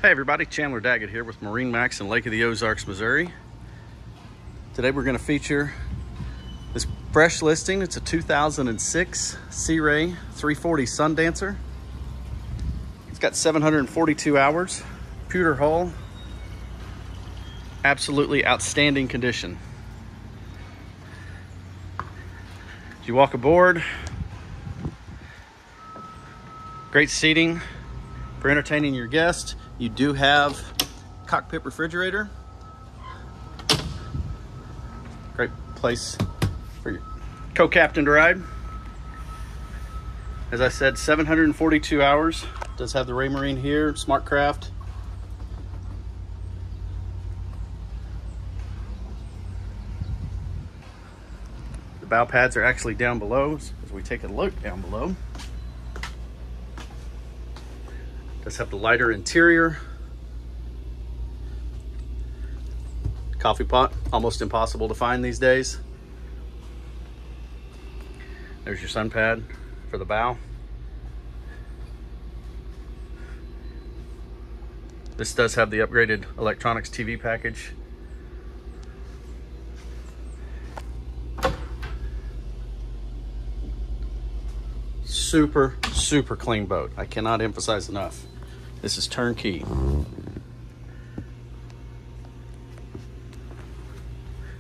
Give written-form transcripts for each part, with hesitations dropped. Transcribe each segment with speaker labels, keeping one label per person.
Speaker 1: Hey everybody, Chandler Daggett here with MarineMax in Lake of the Ozarks, Missouri. Today we're going to feature this fresh listing. It's a 2006 Sea Ray 340 Sundancer. It's got 742 hours, pewter hull, absolutely outstanding condition. As you walk aboard, great seating for entertaining your guests. You do have cockpit refrigerator. Great place for your co-captain to ride. As I said, 742 hours. Does have the Raymarine here, SmartCraft. The bow pads are actually down below as we take a look down below. Does have the lighter interior. Coffee pot, almost impossible to find these days. There's your sun pad for the bow. This does have the upgraded electronics TV package. Super clean boat. I cannot emphasize enough. This is turnkey.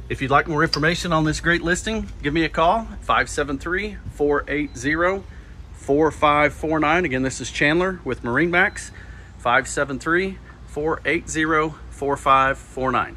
Speaker 1: If you'd like more information on this great listing, give me a call, 573-480-4549. Again, this is Chandler with MarineMax, 573-480-4549.